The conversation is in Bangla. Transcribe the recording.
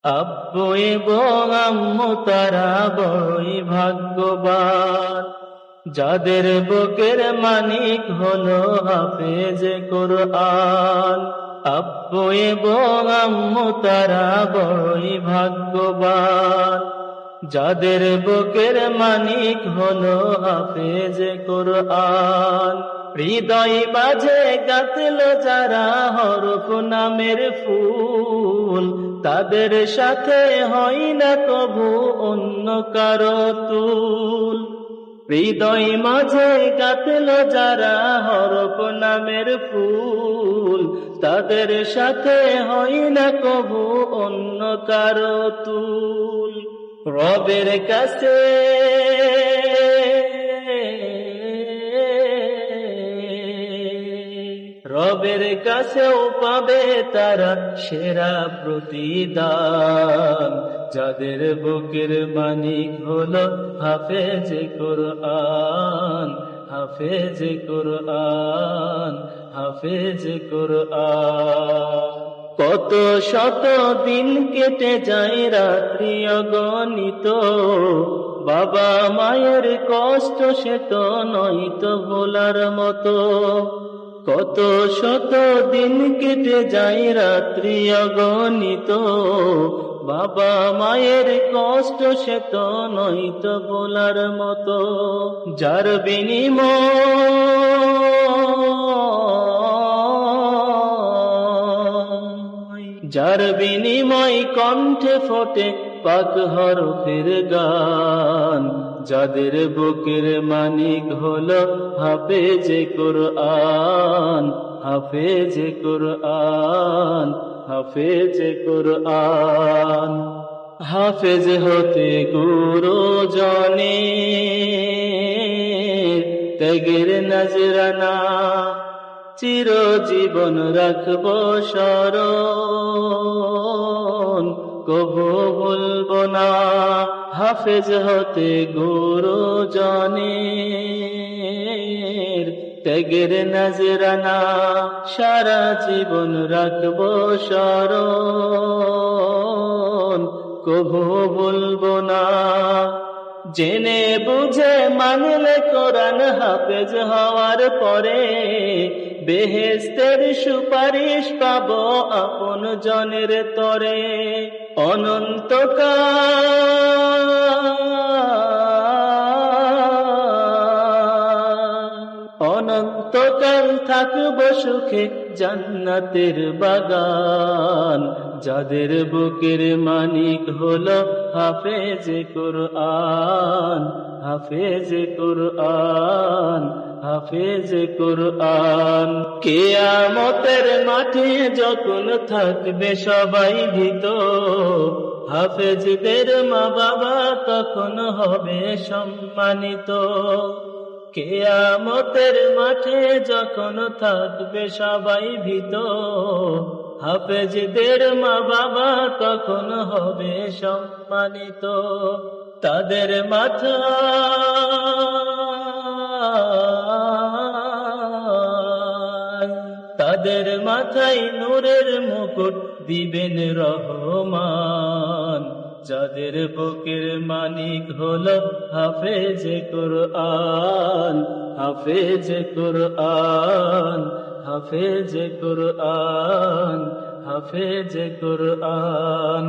আব্বু এবং আম্মু তারা বড়ই ভাগ্যবান, যাদের বুকের মানিক হলো হাফেজে কোরআন। আব্বু এবং আম্মু তারা বড়ই ভাগ্যবান, যাদের বুকের মানিক হলো হাফেজে কোরআন। হৃদয় মাঝে গাঁথল যারা হরফ নামের ফুল, তাদের সাথে হয় না কভু অন্য কারো তুল। হৃদয় মাঝে গাঁথল যারা হরফ নামের ফুল, তাদের সাথে হয় না কভু অন্য কারো তুল। রবের কাছে রবের কাছেও পাবে তারা সেরা প্রতিদান, যাদের বুকের মানিক হলো হাফেজে কোরআন, হাফেজে কোরআন, হাফেজে কোরআন। কত শত দিন কেটে যায় রাত্রি অগণিত, বাবা মায়ের কষ্ট সে তো নয়তো ভোলার মতো। কত শত দিন কেটে যায় রাত্রি অগণিত, বাবা মায়ের কষ্ট সে তো নয়তো ভোলার মতো। যার বিনিময় কণ্ঠে ফোটে পাক হরফের গান, যাদের বুকের মানিক হলো হাফেজে কোরআন, হাফেজে কোরআন, হাফেজে কোরআন। হাফেজ হতে গুরুজনের ত্যাগের নজরানা, চিরজীবন রাখব স্মরণ, কবু ভুলব না। হাফেজ হতে গুরুজনের ত্যাগের নজরানা, সারা জীবন রাখব স্মরণ, কবু ভুলব না। জেনে বুঝে মানলে কোরআন হাফেজ হওয়ার পরে, বেহেশতের সুপারিশ পাবো আপন জনের তরে। অনন্তকাল থাকবো সুখে জান্নাতের বাগান, যাদের বুকের মানিক হলো হাফেজে কোরআন, হাফেজে কোরআন, হাফেজে কোরআন। কিয়ামতের মাঠে যখন থাকবে সবাই ভীত, হাফেজদের মা বাবা তখন হবে সম্মানিত। কিয়ামতের মাঠে যখন থাকবে সবাই ভীত, হাফেজদের মা বাবা তখন হবে সম্মানিত। তাদের মাথায় নূরের মুকুট দিবেন রহমান, যাদের বুকের মানিক হলো হাফেজে কোরআন, হাফেজে কোরআন, হাফেজে কোরআন, হাফেজে কোরআন।